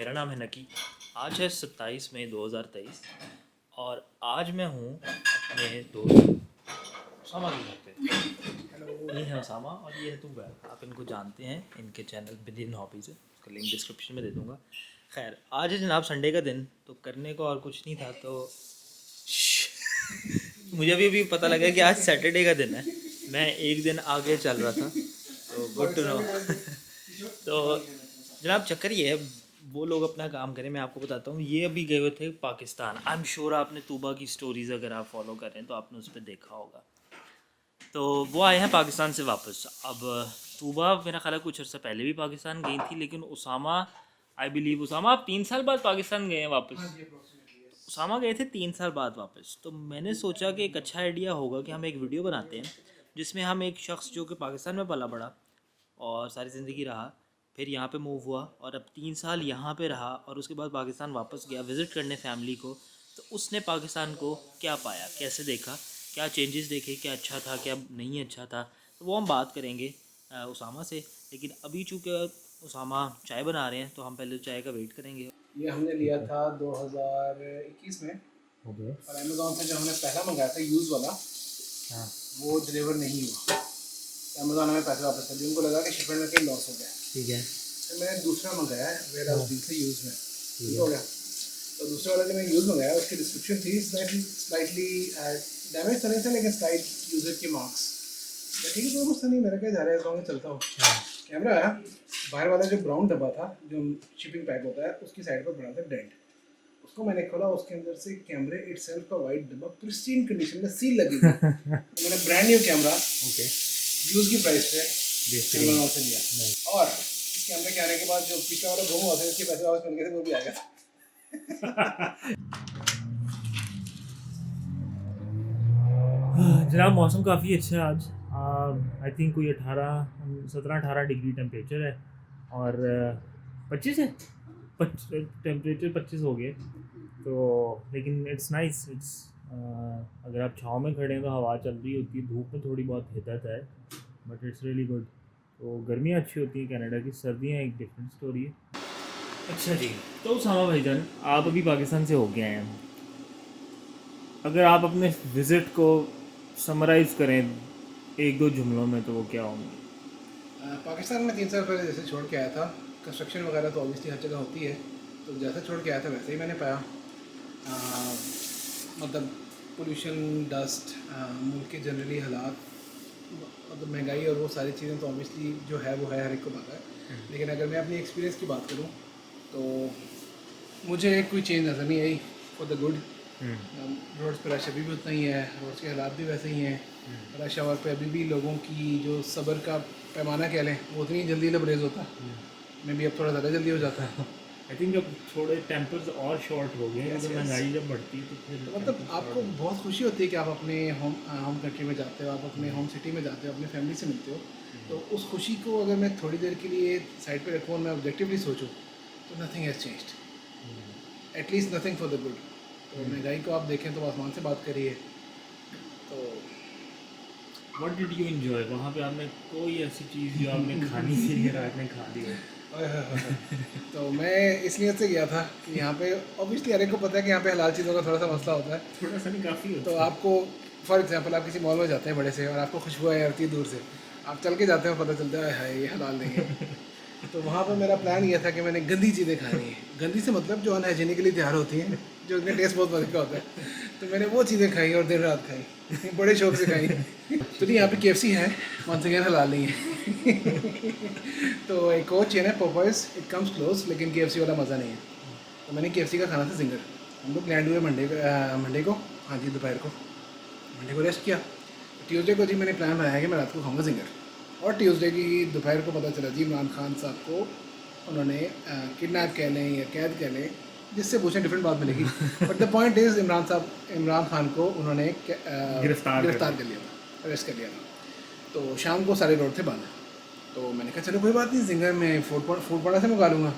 मेरा नाम है नकी। आज है 27 मई 2023 और आज मैं हूँ अपने दोस्त उसामा के घर पे। ये है उसामा और ये है तूबैर। आप इनको जानते हैं, इनके चैनल बिदिन हॉबीज़ है, उसका लिंक डिस्क्रिप्शन में दे दूँगा। खैर, आज है जनाब संडे का दिन, तो करने को और कुछ नहीं था, तो मुझे अभी पता लगा कि आज सैटरडे का दिन है। मैं एक दिन आगे चल रहा था, तो गुड टू नो। तो जनाब चक्कर ये है, वो लोग अपना काम करें, मैं आपको बताता हूँ। ये अभी गए हुए थे पाकिस्तान। आई एम श्योर आपने तूबा की स्टोरीज़ अगर आप फॉलो कर रहे हैं तो आपने उस पर देखा होगा। तो वो आए हैं पाकिस्तान से वापस। अब तूबा मेरा ख्याल है कुछ अर्सा पहले भी पाकिस्तान गई थी, लेकिन उसामा आई बिलीव उसामा आप 3 साल बाद पाकिस्तान गए हैं वापस। उसामा गए थे 3 साल बाद वापस। तो मैंने सोचा कि एक अच्छा आइडिया होगा कि हम एक वीडियो बनाते हैं जिसमें हम एक शख्स जो कि पाकिस्तान में पला बड़ा और सारी ज़िंदगी रहा, फिर यहाँ पे मूव हुआ और अब 3 साल यहाँ पे रहा और उसके बाद पाकिस्तान वापस गया विज़िट करने फैमिली को। तो उसने पाकिस्तान को क्या पाया, कैसे देखा, क्या चेंजेस देखे, क्या अच्छा था, क्या नहीं अच्छा था, तो वो हम बात करेंगे उसामा से। लेकिन अभी चूँकि उसामा चाय बना रहे हैं तो हम पहले चाय का वेट करेंगे। ये हमने लिया था 2021 में ओके। और अमेज़ॉन से जो हमने पहला मंगाया था यूज़ वाला, हाँ वो डिलीवर नहीं हुआ। तो अमेज़ॉन हमें पैसे वापस कर दिए। उनको लगा कि शिपमेंट में कहीं लॉस हो गया। ठीक है। फिर मैंने दूसरा मंगाया है वेयर हाउस डील से यूज़ में, ठीक ठीक है। हो गया। तो दूसरे वाला जो मैंने यूज़ मंगाया उसकी डिस्क्रिप्शन थी स्लाइटली डैमेज तो नहीं था, लेकिन स्लाइट यूज़र के मार्क्स। ठीक है, तो मुझसे नहीं, मेरा क्या जा रहा है, इस में चलता हूँ। कैमरा आया, बाहर वाला जो ब्राउन डब्बा था जो शिपिंग पैक होता है उसकी साइड पर बना था डेंट। उसको मैंने खोला, उसके अंदर से कैमरे इटसेल्फ का वाइट डब्बा प्रिस्टीन कंडीशन में सील लगी हुई। तो मैंने brand new camera okay. Use की प्राइस पे कैमरा से लिया और इस कैमरे के आने के बाद जो पिछला वाला गुम हुआ था इसके पैसे वापस मिल गए थे, वो भी आ गया था। जनाब मौसम काफ़ी अच्छा है आज। आई थिंक कोई 17-18 डिग्री टेम्परेचर है और 25 है, टेम्परेचर 25 हो गए। तो लेकिन इट्स नाइस, इट्स अगर आप छाँव में खड़े हैं तो हवा चल रही होती है, धूप में थोड़ी बहुत हिदत है, बट इट्स रियली गुड। तो गर्मियाँ अच्छी होती हैं कनाडा की, सर्दियाँ एक डिफरेंट स्टोरी है। अच्छा जी, तो उसामा भाईजान आप अभी पाकिस्तान से हो गए हैं, अगर आप अपने विज़िट को समराइज़ करें एक दो जुमलों में तो वो क्या होंगे? पाकिस्तान में 3 साल पहले जैसे छोड़ के आया था, कंस्ट्रक्शन वगैरह तो ऑब्वियसली हर जगह होती है, तो जैसे छोड़ के आया था वैसे ही मैंने पाया। मतलब पोल्यूशन, डस्ट, मुल्क के जनरली हालात, मतलब महंगाई और वो सारी चीज़ें तो ऑब्वियसली जो है वो है, हर एक को पता है। लेकिन अगर मैं अपनी एक्सपीरियंस की बात करूँ तो मुझे कोई चेंज नज़र नहीं I for the good. Roads पर रश अभी भी उतना ही है, रोड्स के हालात भी वैसे ही हैं। रश आवर पे अभी भी लोगों की जो सब्र का पैमाना कह लें वो उतनी जल्दी लबरेज होता है, मैं भी अब थोड़ा ज़्यादा जल्दी हो जाता है। आई थिंक अब थोड़े टेम्पर्स और शॉर्ट हो गए हैं, Yes, जब yes. महंगाई जब बढ़ती है तो फिर तो मतलब आपको बहुत खुशी होती है कि आप अपने होम कंट्री में जाते हो, आप अपने होम सिटी में जाते हो, अपने फैमिली से मिलते हो। तो उस खुशी को अगर मैं थोड़ी देर के लिए साइड पे रखूँ और मैं ऑब्जेक्टिवली सोचूं तो nothing has changed, at least nothing for the good. तो महंगाई को आप देखें तो आसमान से बात करिए। तो व्हाट डिड यू एंजॉय वहाँ पे? आपने कोई ऐसी चीज़ जो आपने खानी थी और आपने खा ली हो? तो मैं इसलिए से गया था कि यहाँ पे ऑब्वियसली हर एक को पता है कि यहाँ पे हलाल चीज़ों का थोड़ा सा मसला होता है। थोड़ा सा नहीं, काफ़ी तो होता है। आपको फॉर एग्जांपल आप किसी मॉल में जाते हैं बड़े से और आपको खुशबू आई आती है दूर से, आप चल के जाते हैं, पता चलता है हाय ये हलाल नहीं है। तो वहाँ पर मेरा प्लान ये था कि मैंने गंदी चीज़ें खानी है। गंदी से मतलब जो अनहाइजीनिकली तैयार होती हैं, जो उनका टेस्ट बहुत मजे का होता है। तो मैंने वो चीज़ें खाई और दिन रात खाई, बड़े शौक से खाई। तो नहीं, यहाँ पे KFC है, वंस अगेन हलाल नहीं है। तो एक और चेन है पोपाइज, इट कम्स क्लोज, लेकिन KFC वाला मज़ा नहीं है। तो मैंने KFC का खाना था जिंगर। हम लोग लैंड हुए मंडे को, हाँ जी दोपहर को, मंडे को रेस्ट किया। ट्यूसडे को जी मैंने प्लान बनाया है कि मैं रात को खाऊंगा जिंगर, और ट्यूसडे की दोपहर को पता चला जी इमरान खान साहब को उन्होंने किडनैप कह लें या कैद कह लें, जिससे पूछें डिफरेंट बात मिलेगी। But the point is Imran Khan को उन्होंने गिरफ्तार कर लिया था, अरेस्ट कर लिया था। तो शाम को सारे रोड थे बंद। तो मैंने कहा चलो कोई बात नहीं, जिंगर में फूड पांडा से मंगा लूँगा।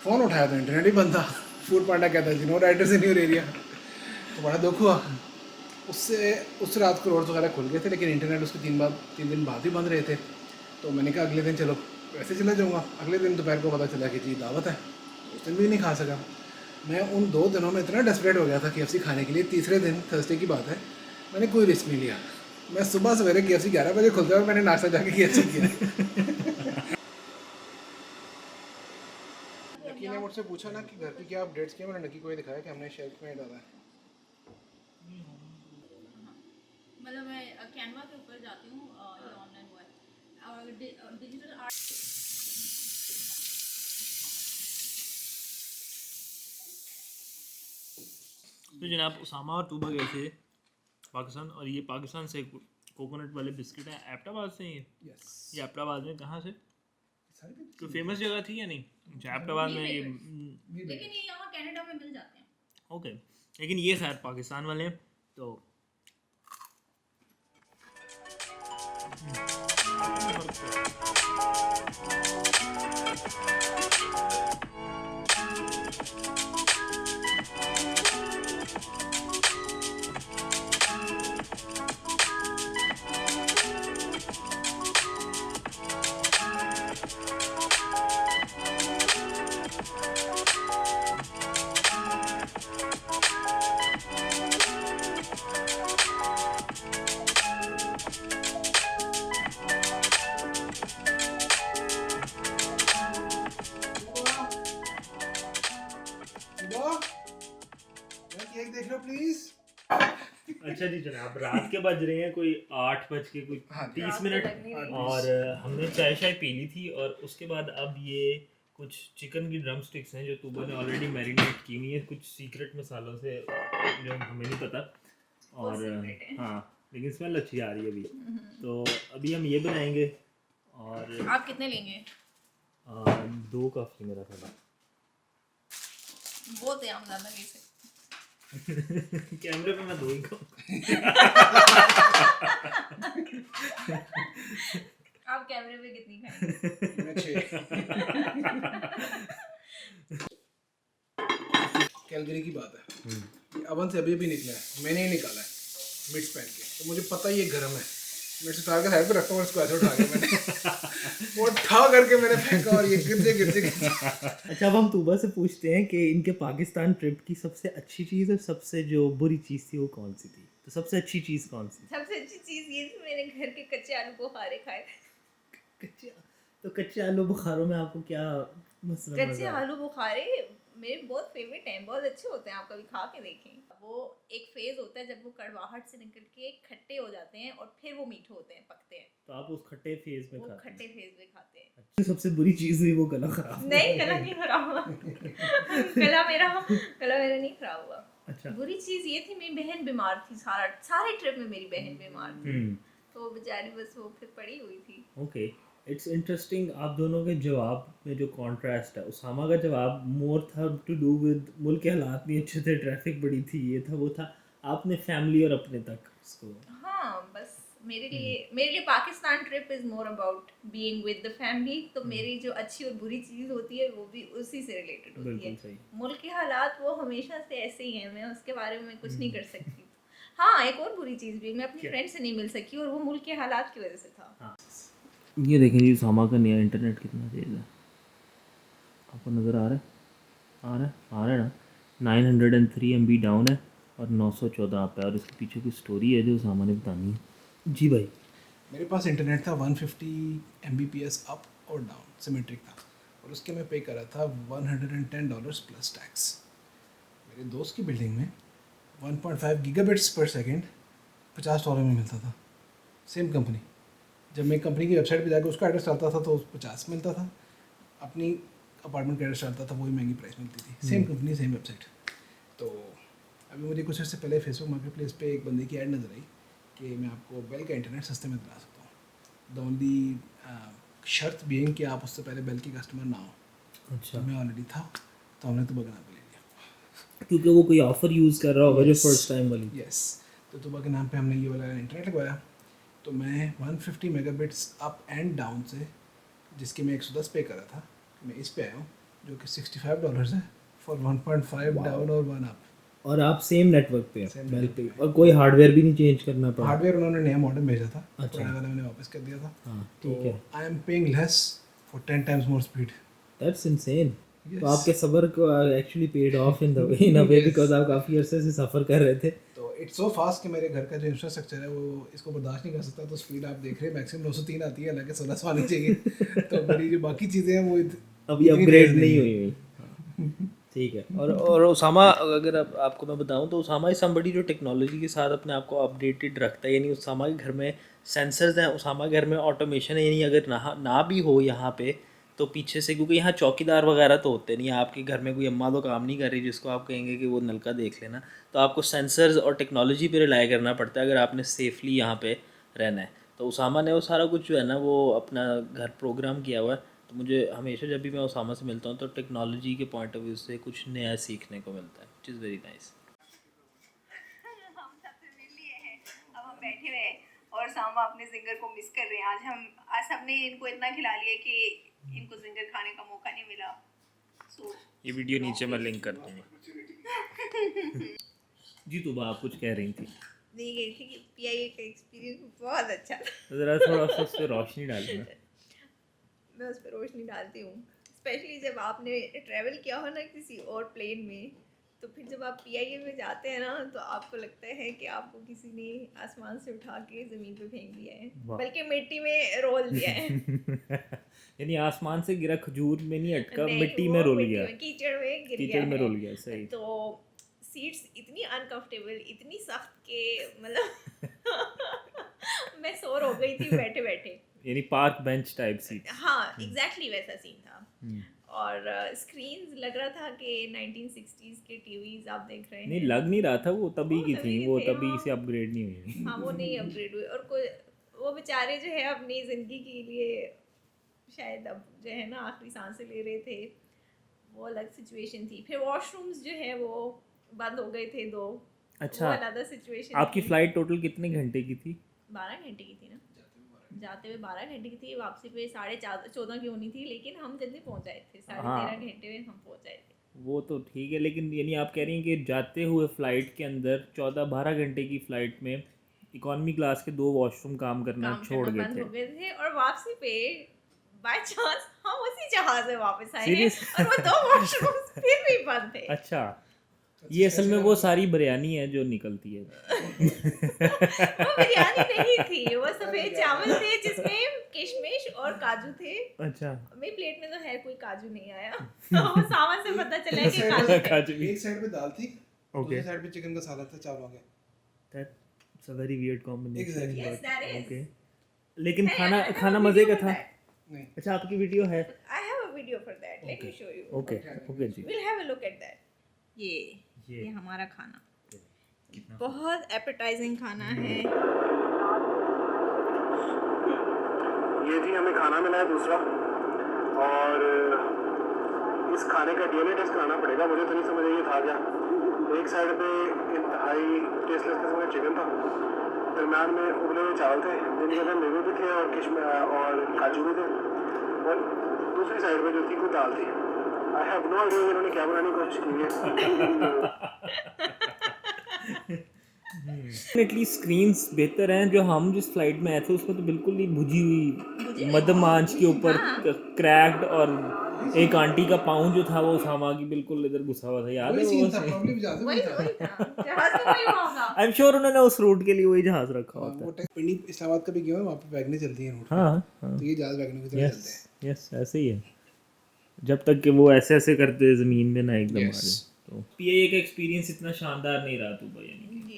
फ़ोन उठाया तो इंटरनेट ही बंद था। फूड पांडा कहता है no riders in your area. तो बड़ा दुख हुआ। उस रात को रोड्स वगैरह खुल गए थे, लेकिन इंटरनेट उसके 3 दिन बाद ही बंद रहे थे। तो मैंने कहा अगले दिन चलो वैसे चला जाऊँगा। अगले दिन दोपहर को पता चला कि जी दावत है। उस दिन भी नहीं खा सका। मैं उन 2 दिनों में इतना डेस्परेट हो गया था KFC खाने के लिए। तीसरे दिन थर्सडे की बात है, मैंने कोई रिस्क नहीं लिया। मैं सुबह सवेरे KFC 11 बजे खुलता है और मैंने नाश्ता जाके KFC किया। नकी ने मुझसे पूछा ना कि घर की क्या अपडेट्स किया, मैंने नकी को ही दिखाया कि हमने शेल्फ में डाला है। मतलब मैं कैनवा के ऊपर जाती हूँ, ये ऑनलाइन हुआ है और डिजिटल आर्ट। तो जनाब उसामा और तूबा गए थे पाकिस्तान, और ये पाकिस्तान से कोकोनट वाले बिस्किट हैं, एबटाबाद से। ये एबटाबाद में कहाँ से, कोई फेमस जगह थी या नहीं? अच्छा, एबटाबाद में ये लेकिन ये यहाँ कनाडा में मिल जाते हैं। ओके, लेकिन ये खैर पाकिस्तान वाले हैं। तो केक देख लो प्लीज। अच्छा जी जनाब, रात के बज रहे हैं कोई 8 बज के कोई 30 मिनट, और हमने चाय शाय पी ली थी, और उसके बाद अब ये कुछ चिकन की ड्रम स्टिक्स हैं जो तूबा ने ऑलरेडी मैरिनेट की हुई है कुछ सीक्रेट मसालों से जो हमें नहीं पता। और हाँ, लेकिन स्मेल अच्छी आ रही है अभी। तो अभी हम ये बनाएंगे। और आप कितने लेंगे? 2 काफ़ी मेरा खाना। बहुत है, हम ज़्यादा ले सकते। कैमरे पे मैं 2 ही खाऊं। आप कैमरे पे कितनी खाएंगे? मैं 6। कैलगरी की बात है, ये अवन से अभी अभी निकला है, मैंने ही निकाला है मिर्च पहन के, तो मुझे पता ही ये गर्म है। मिर्च उतार के साइड पे रखता हूँ और इसको ऐसे उठा के मैंने वो उठा करके मैंने फेंका और ये गिर से। अच्छा, अब हम तूबा से पूछते हैं कि इनके पाकिस्तान ट्रिप की सबसे अच्छी चीज़ और सबसे जो बुरी चीज़ थी वो कौन सी थी? तो सबसे अच्छी चीज़ कौन सी? सबसे अच्छी चीज़ ये थी, मैंने घर के कच्चे आलू बुखारे खाए। कच्चे आलू बुखारों में आपको क्या मसला? कच्चे आलू बुखारे मेरे बहुत फेवरेट हैं, बहुत अच्छे होते हैं, आप कभी खा के देखें। वो एक फेज होता है जब वो कड़वाहट से निकल के खट्टे हो जाते हैं और फिर वो मीठे होते हैं, पकते हैं। तो आप उस खट्टे फेज में वो खाते हैं? खट्टे फेज में खाते हैं। अच्छा, सबसे बुरी चीज़ हुई वो गला खराब? नहीं, गला नहीं खराब हुआ। गला मेरा नहीं खराब हुआ। अच्छा, बुरी चीज़ ये थी, मेरी बहन बीमार थी। सारे ट्रिप में मेरी बहन बीमार थी, तो बेचारी बस वो फिर पड़ी हुई थी। Okay, it's interesting. आप दोनों के जवाब में जो कॉन्ट्रास्ट है, उसामा का जवाब मोर था टू डू विद मुल्क के हालात नहीं अच्छे थे, ट्रैफिक बड़ी थी, ये था वो था। आपने फैमिली और अपने तक उसको। हाँ, बस मेरे लिए Pakistan trip is more about being with the family. तो मेरी जो अच्छी और बुरी चीज़ होती है वो भी उसी से रिलेटेड होती बिल्कुल है। सही। मुल्क के हालात वो हमेशा से ऐसे ही हैं, मैं उसके बारे में कुछ नहीं कर सकती। हाँ, एक और बुरी चीज़ भी, मैं अपनी फ्रेंड से नहीं मिल सकी और वो मुल्क के हालात की वजह से था। हाँ, ये देखें जी उसामा का नया इंटरनेट कितना तेज़ है, आपको नज़र आ रहा है? आ रहा है ना? 903 MB डाउन है और 914 आप है, और इसके पीछे की स्टोरी है जो उसामा ने बतानी है। जी भाई, मेरे पास इंटरनेट था 150 Mbps अप और डाउन, सिमेट्रिक था, और उसके मैं पे कर रहा था $110 प्लस टैक्स। मेरे दोस्त की बिल्डिंग में 1.5 गीगाबिट्स पर सेकेंड $50 में मिलता था, सेम कंपनी। जब मैं कंपनी की वेबसाइट पे जाकर उसका एड्रेस डालता था तो 50 मिलता था, अपनी अपार्टमेंट का एड्रेस डालता था वही महंगी प्राइस मिलती थी, सेम कंपनी सेम वेबसाइट। तो अभी मुझे कुछ अर्से पहले फेसबुक मार्केट प्लेस पे एक बंदे की ऐड नज़र आई कि मैं आपको बेल का इंटरनेट सस्ते में दिला सकता हूँ, द ओनली शर्त बीइंग कि आप उससे पहले बेल की कस्टमर ना हो। अच्छा, तो मैं ऑलरेडी था, तो हमने तो बगना पे ले लिया, क्योंकि वो कोई ऑफ़र यूज़ कर रहा होगा जो फर्स्ट टाइम वाली। यस। तो तुबा के नाम पे हमने ये वाला इंटरनेट लगवाया। तो मैं 150 मेगाबिट्स अप एंड डाउन से, जिसके मैं 110 पे कर रहा था, मैं इस पे आया हूँ जो कि $65 है फॉर 1.5 डाउन और 1 अप। और आप सेम नेटवर्क पे Same बेल network पे, पे। और कोई हार्डवेयर भी नहीं चेंज करना पड़ा? हार्डवेयर उन्होंने नया मॉडल भेजा था, अच्छा। पुराना वाला मैंने वापस कर दिया था। हाँ, तो ठीक है। I am paying less for 10 times more speed. That's insane. तो आपके सब्र को actually paid of in a way because आप काफ़ी अरसे से सफ़र कर रहे थे। तो इट्स सो फास्ट कि मेरे घर का जो इंफ्रास्ट्रक्चर है वो इसको बर्दाश्त नहीं कर सकता, तो स्पीड आप देख रहे हैं मैक्सिमम 903 आती है, हालांकि 1600 आनी चाहिए। तो मेरी जो बाकी चीज़ें हैं वो अभी अपग्रेड नहीं हुई। ठीक है। और उसामा, अगर आपको मैं बताऊं तो उसामा इज समबडी जो टेक्नोलॉजी के साथ अपने आप को अपडेटेड रखता है। यानी उसामा के घर में सेंसर्स हैं, उसामा के घर में ऑटोमेशन है। यानी अगर ना भी हो यहाँ पे तो पीछे से, क्योंकि यहाँ चौकीदार वगैरह तो होते नहीं, आपके घर में कोई अम्मा तो काम नहीं कर रही जिसको आप कहेंगे कि वो नलका देख लेना, तो आपको सेंसर्स और टेक्नोलॉजी पे रिलाई करना पड़ता है अगर आपने सेफली यहाँ पे रहना है। तो उसामा ने वो सारा कुछ जो है ना वो अपना घर प्रोग्राम किया हुआ है। तो मुझे हमेशा जब भी मैं उसामा से मिलता हूँ तो टेक्नोलॉजी के पॉइंट ऑफ व्यू से कुछ नया सीखने को मिलता है, विच इज़ वेरी नाइस। हम सबसे मिल लिए हैं, अब हम बैठे हुए हैं और सामा अपने जिंगर को मिस कर रहे हैं। आज सबने इनको इतना खिला लिया कि इनको जिंगर खाने का मौका नहीं मिला। ये वीडियो नीचे मैं लिंक कर दूँगा। जी तो आप कुछ कह रही थी? नहीं गई थी कि पीआईए का एक्सपीरियंस बहुत अच्छा था। ज़रा थोड़ा सा उस पर रोशनी डालना। मैं उस पर रोशनी डालती हूँ, स्पेशली जब आपने ट्रैवल किया हो ना किसी और प्लेन में, तो फिर जब आप पीआईए में जाते हैं ना तो आपको लगता है कि आपको किसी ने आसमान से उठा के ज़मीन पे फेंक दिया है, बल्कि मिट्टी में रोल दिया है। यानी आसमान से गिरा खजूर में नहीं अटका, नहीं, मिट्टी वो में रोल मिट्टी गया, में, कीचड़ में गिर कीचड़ गया में है। रोल गया। सही। तो सीट्स इतनी अनकंफर्टेबल, इतनी सख्त के मतलब मैं सोर हो गई थी बैठे बैठे। यानी पार्क बेंच टाइप सीट। हाँ एग्जैक्टली वैसा सीन था। और स्क्रीन्स लग रहा था कि 1960s के टीवीज आप देख रहे हैं। नहीं लग नहीं रहा था, वो तभी की थी, वो तभी हाँ। से अपग्रेड नहीं हुई। हाँ वो नहीं अपग्रेड हुए, और कोई वो बेचारे जो है अपनी ज़िंदगी के लिए शायद अब जो है ना आखिरी सांसें ले रहे थे, वो अलग सिचुएशन थी। फिर वॉशरूम्स जो है वो बंद हो गए थे 2। अच्छा, वो अलग सिचुएशन। आपकी फ़्लाइट टोटल कितने घंटे की थी? 12 घंटे की थी ना, जाते हुए 12 घंटे की थी, वापसी पे 14.5 की होनी थी, लेकिन हम जल्दी पहुंच जाए थे, 13.5 घंटे में हम पहुंच जाए थे। वो तो ठीक है, लेकिन यानी आप कह रही हैं कि जाते हुए फ़्लाइट के अंदर 14-12 घंटे की फ़्लाइट में इकॉनमी क्लास के 2 वॉशरूम काम करना छोड़ गए बंद थे। हो गए थे, और वापसी पे बाय चांस हम उसी जहाज में वापस आए हैं Serious? और वो 2 वॉशरूम फिर भी बंद थे। अच्छा, ये असल में वो सारी बिरयानी है जो निकलती है। वो बिरयानी नहीं थी, वो सफेद चावल थे जिसमें किशमिश और काजू थे। अच्छा, मेरी प्लेट में तो है कोई काजू नहीं आया। वो सामान से पता चला कि काजू है। काजू भी। एक साइड पे दाल थी, Okay. दूसरी साइड पे चिकन का सालन था चावलों के। That's a very weird combination. Exactly. Yes, that is. Okay. लेकिन Hey, I have a खाना video मजे का for था। that. नहीं, अच्छा, आपकी वीडियो है? I have a video for that. Let me show you. Okay okay जी। We'll have a look at that. ये हमारा खाना बहुत एपेटाइजिंग खाना है। ये जी हमें खाना मिला है दूसरा, और इस खाने का डीएनए टेस्ट कराना पड़ेगा। मुझे तो नहीं समझ ये था क्या। एक साइड पे इंतहाई टेस्टलेस किस्म का चिकन था, दरम्यान में उबले हुए चावल थे जिनके अंदर मेवे भी थे और किशमिश और काजू भी थे, और दूसरी साइड पे जो थी वो दाल थी। आई हैव नो आइडिया इन्होंने क्या बनाने की कोशिश की है। एटलीस्ट स्क्रीन्स बेहतर हैं। जो हम जिस फ्लाइट में आए थे उसमें तो बिल्कुल ही बुझी हुई मध्यम आंच के ऊपर क्रैक्ड, और एक आंटी का पाँव जो था वो उसामा की बिल्कुल इधर घुसा हुआ था, याद है वो? वही था, जहाज में वही होगा। आई एम श्योर उन्होंने उस रूट के लिए वही जहाज रखा होता है। वो पिंडी इस्लामाबाद का भी गया है, वहाँ पे वैगनें चलती हैं रूट पे। हाँ तो ये जहाज वैगनों की तरह चलते हैं। यस ऐसे ही है, जब तक कि वो ऐसे ऐसे करते ज़मीन में ना एकदम आ जाए। तो पीआईए का एक्सपीरियंस इतना शानदार नहीं रहा तू भाई, यानी कि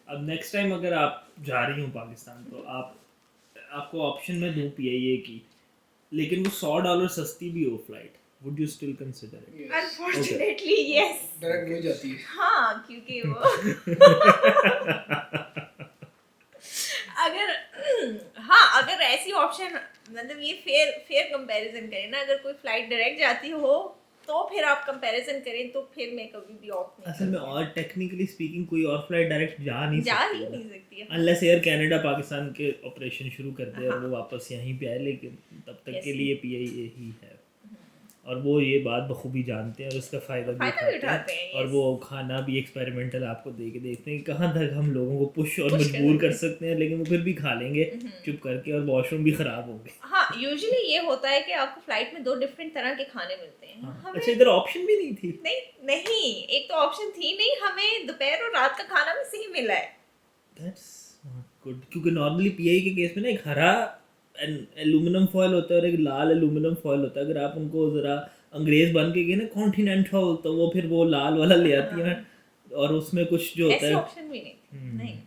अब नेक्स्ट टाइम अगर आप जा रही हो पाकिस्तान तो आपको ऑप्शन में दूँ पीआईए की, लेकिन वो $100 सस्ती भी हो flight, would you still consider it? Unfortunately yes. Direct मिल जाती है। हाँ क्योंकि वो अगर ऐसी ऑप्शन, मतलब ये फेयर कंपैरिजन करें ना, अगर कोई फ्लाइट डायरेक्ट जाती हो तो फिर आप कंपैरिजन करें, तो फिर मैं कभी भी ऑप्ट नहीं असल में और टेक्निकली स्पीकिंग कोई और फ्लाइट डायरेक्ट जा ही नहीं सकती है अनलेस एयर कनाडा पाकिस्तान के ऑपरेशन शुरू कर दे और वो वापस यहीं पे आए, लेकिन तब तक के लिए पीआईए ही है, और वो ये बात बखूबी जानते हैं और उसका फ़ायदा भी उठाते हैं। और वो खाना भी एक्सपेरिमेंटल आपको दे के देखते हैं कि कहाँ तक हम लोगों को पुश और मजबूर कर सकते हैं, लेकिन वो फिर भी खा लेंगे चुप करके, और वॉशरूम भी ख़राब होंगे। हाँ हाँ यूजुअली ये होता है कि आपको फ्लाइट में 2 डिफरेंट तरह के खाने मिलते हैं। हमें अच्छा, इधर ऑप्शन भी नहीं थी? नहीं एक तो ऑप्शन थी नहीं, हमें दोपहर और रात का खाना भी सेम मिला है। दैट्स नॉट गुड, क्योंकि नॉर्मली पीआई के केस में ना एक हरा एल्यूमिनियम फॉयल होता है और एक लाल एल्यूमिनियम फॉयल होता है। अगर आप उनको ज़रा अंग्रेज बन के गए ना कॉन्टिनेंटल, तो वो फिर वो लाल वाला ले आती हैं और उसमें कुछ जो होता ऐसे है, ऑप्शन भी नहीं थे। नहीं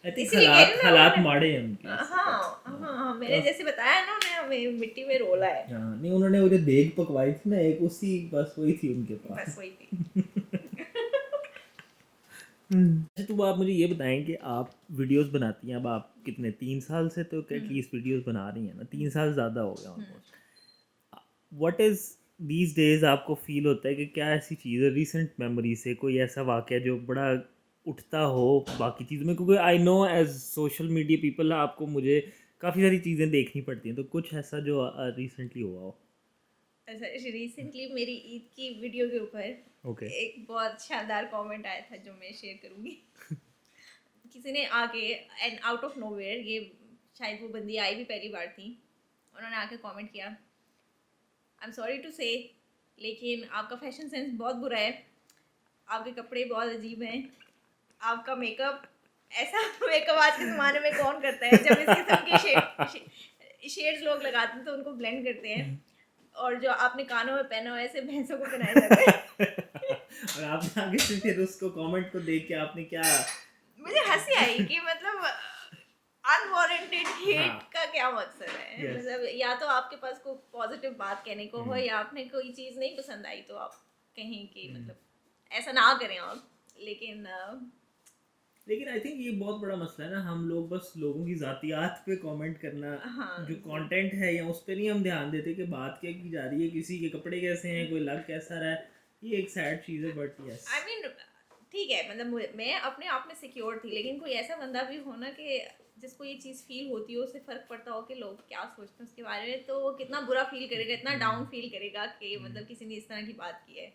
आई थिंक इसीलिए कह रही हूँ ना हालात उन्होंने- माड़े हैं उनके। हाँ मैंने जैसे बताया ना, उन्हें हमें मिट्टी में रोला है। हाँ, नहीं उन्होंने वो जो देग पकवाई थी ना एक, उसी बस वही थी उनके पास। बस वही थी। अच्छा, तो आप मुझे ये बताएं कि आप वीडियोस बनाती हैं, अब आप कितने 3 साल से तो क्या की वीडियोस बना रही हैं ना, 3 साल ज़्यादा हो गया almost. What is these days आपको फील होता है कि क्या ऐसी चीज़ है रिसेंट मेमोरी से, कोई ऐसा वाक़या जो बड़ा उठता हो बाकी चीज़ों में? क्योंकि I know as social media people आपको मुझे काफ़ी सारी चीज़ें देखनी पड़ती हैं, तो कुछ ऐसा जो रिसेंटली हुआ हो। ऐसा रिसेंटली मेरी ईद की वीडियो के ऊपर ओके। एक बहुत शानदार कमेंट आया था जो मैं शेयर करूंगी। किसी ने आके एंड आउट ऑफ नोवेयर, ये शायद वो बंदी आई भी पहली बार थी, उन्होंने आके कमेंट किया, आई एम सॉरी टू से लेकिन आपका फैशन सेंस बहुत बुरा है, आपके कपड़े बहुत अजीब हैं, आपका मेकअप ऐसा मेकअप आज के ज़माने में कौन करता है? जब इस किस्म के शेड्स लोग लगाते हैं तो उनको ब्लेंड करते हैं, और जो आपने कानों में पहना हुआ है ऐसे भैंसों को पहनाए जाते हैं। और आपने आगे से फिर उसको कमेंट को देख के आपने क्या? मुझे हंसी आई कि मतलब अनवारंटेड हेट हाँ। का क्या मकसद है? Yes. मतलब या तो आपके पास कोई पॉजिटिव बात कहने को हो, या आपने कोई चीज़ नहीं पसंद आई तो आप कहें कि मतलब ऐसा ना करें आप, लेकिन लेकिन आई थिंक ये बहुत बड़ा मसला है ना, हम लोग बस लोगों की ज़ातियात पे कमेंट करना, हाँ, जो कंटेंट है या उस पर नहीं हम ध्यान देते कि बात क्या की जा रही है, किसी के कपड़े कैसे हैं, कोई लग कैसा रहा है। ये एक सैड चीज़ है, बट यस आई मीन ठीक है, मतलब मैं अपने आप में सिक्योर थी, लेकिन कोई ऐसा बंदा भी हो ना कि जिसको ये चीज़ फील होती हो, उससे फ़र्क पड़ता हो कि लोग क्या सोचते हैं उसके बारे में, तो वो कितना बुरा फील करेगा, इतना डाउन फील करेगा कि मतलब किसी ने इस तरह की बात की है।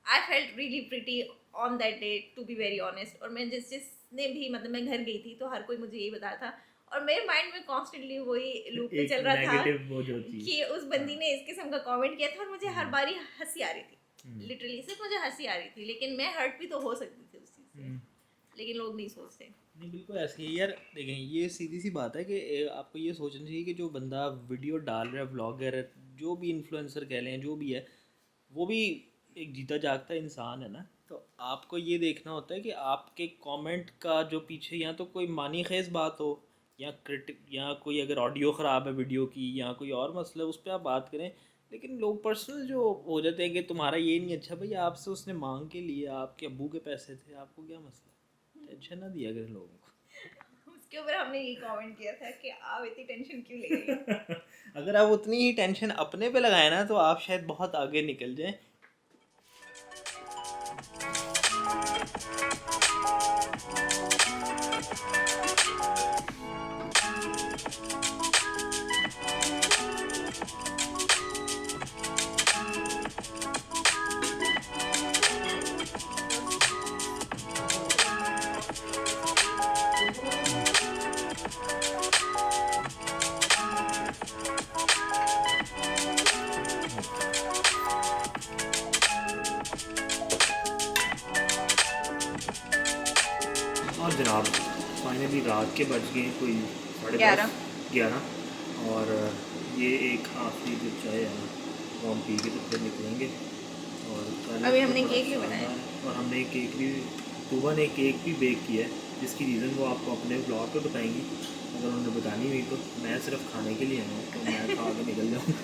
I felt really pretty on that day to be very honest. और मैं जिसने भी मतलब मैं घर गई थी तो हर कोई मुझे यही बताया था, और मेरे माइंड में कॉन्स्टेंटली वही लूप में एक चल रहा था नेगेटिव वो जो चीज़ कि उस बंदी ने इस किस्म का कमेंट किया था, और मुझे हर बारी हंसी आ रही थी, लिटरली सिर्फ मुझे हंसी आ रही थी, लेकिन मैं हर्ट भी तो हो सकती थी उस चीज़ से, लेकिन लोग नहीं सोचते। नहीं, बिल्कुल ऐसे ही यार। देखें, ये सीधी सी बात है कि आपको ये सोचना चाहिए कि जो बंदा वीडियो डाल रहा है, व्लॉगर, जो भी इन्फ्लुएंसर कह लें, जो भी है, वो भी एक जीता जागता इंसान है ना। तो आपको ये देखना होता है कि आपके कमेंट का जो पीछे या तो कोई मानी खेज बात हो, या क्रिटिक, या कोई अगर ऑडियो ख़राब है वीडियो की, या कोई और मसला है, उस पर आप बात करें। लेकिन लोग पर्सनल जो हो जाते हैं कि तुम्हारा ये नहीं अच्छा, भाई आपसे उसने मांग के लिए, आपके अब्बू के पैसे थे, आपको क्या मसला? टेंशन ना दिया करें लोगों को। उसके ऊपर हमने ये कमेंट किया था कि आप इतनी टेंशन क्यों ले रही हो? अगर आप उतनी ही टेंशन अपने पे लगाए ना, तो आप शायद बहुत आगे निकल जाएं। और जनाब फाइनली रात के बज गए कोई 11:30, और ये एक आखिरी जो चाय है ना वो हम पी के तो फिर निकलेंगे। और कल अभी हमने बड़ा केक भी शानदार बनाया। है, और हमने केक भी, तूबा ने केक भी बेक किया है, जिसकी रीज़न वो आपको अपने ब्लॉग पे बताएंगी। अगर उन्होंने बतानी हुई तो मैं सिर्फ खाने के लिए आया हूँ, तो मैं खा के निकल जाऊँगा,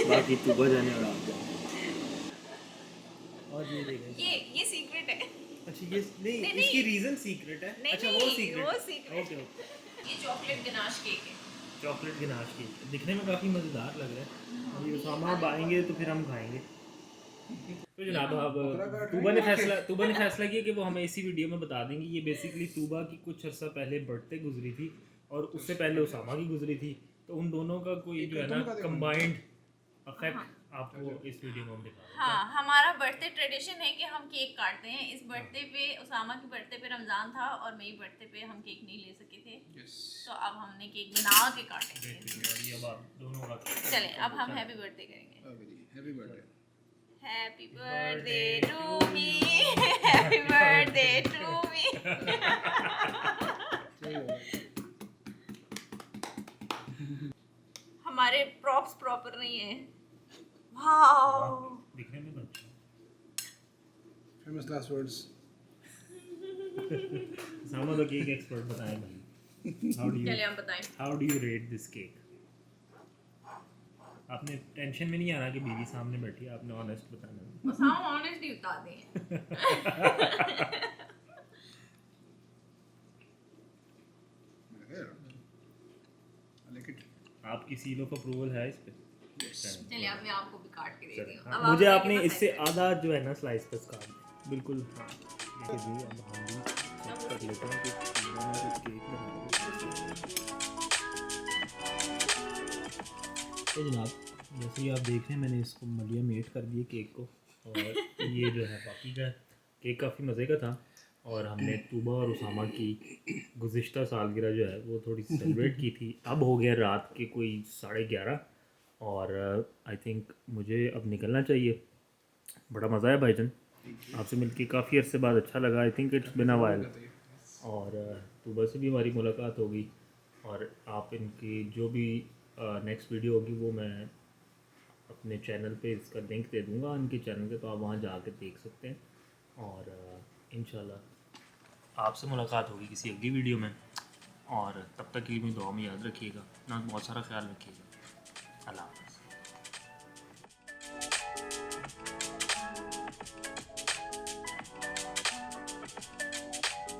बाकी तूबा जाने और आप जाने। और ये देखें, ये सीक्रेट है। अच्छा ये नहीं, नहीं, इसकी नहीं। रीज़न सीक्रेट है। नहीं, अच्छा नहीं, वो सीक्रेट, वो secret ओके है। ओके। ये चॉकलेट गनाश केक है। चॉकलेट गनाश की दिखने में काफ़ी मज़ेदार लग रहा है, और ये उसामा अब आएंगे तो फिर हम खाएंगे। तो जनाब अब तूबा ने फैसला किया कि वो हमें इसी वीडियो में बता देंगे। ये बेसिकली तूबा की कुछ अर्सा पहले बर्थडे गुजरी थी, और उससे पहले उसामा की गुजरी थी, तो उन दोनों का कोई जो है ना कंबाइंड आपको इस वीडियो में हम दिखा रहे हैं। हाँ, हमारा बर्थडे ट्रेडिशन है कि हम केक काटते हैं। इस बर्थडे पे उसामा की बर्थडे पे रमज़ान था और मेरी बर्थडे पे हम केक नहीं ले सके थे, तो अब हमने केक बना के काटेंगे। और ये अब आप दोनों का केक। चले अब हम हैप्पी बर्थडे करेंगे। ओके जी, happy birthday. Happy birthday to me, happy birthday to me. हमारे प्रॉप्स प्रॉपर नहीं है। वाओ, दिखने में अच्छा। Famous last words. Sama the cake expert बताएं भाई, चलिए हम बताएं। How do you rate this cake? आपने टेंशन में नहीं आना कि बीवी सामने बैठी है, आपने ऑनेस्ट बताना। बस हम ऑनेस्टली बता दें। आपकी सील ऑफ अप्रूवल है इस पे? चलिए अब मैं आपको भी काट के देती हूँ। हाँ, अब मुझे आप आपने देखिए इससे बताइए। आधा जो है ना स्लाइस का काट बिल्कुल। हाँ देखिए जी, अब हम भी चेक कर लेते हैं कि मैंने कुछ केक बनाया। तो जनाब, जैसे ही आप देख रहे हैं मैंने इसको मलिया मेट कर दिए केक को, और ये जो है बाकी का केक काफ़ी मज़े का था। और हमने तूबा और उसामा की गुज़िश्ता सालगिरह जो है वो थोड़ी सेलिब्रेट की थी। अब हो गया रात के कोई 11:30 और आई थिंक मुझे अब निकलना चाहिए। बड़ा मज़ा आया भाईजान, आपसे मिलके काफ़ी अरसे बाद अच्छा लगा। I think it's been a while. और तूबा से भी हमारी मुलाकात हो गई, और आप इनकी जो भी नेक्स्ट वीडियो होगी वो मैं अपने चैनल पे इसका लिंक दे दूँगा इनके चैनल के, तो आप वहाँ जाकर देख सकते हैं। और इंशाल्लाह आपसे मुलाकात होगी किसी अगली वीडियो में, और तब तक के लिए दुआ में याद रखिएगा, अपना बहुत सारा ख्याल रखिएगा। अल्लाह हाफ़िज़।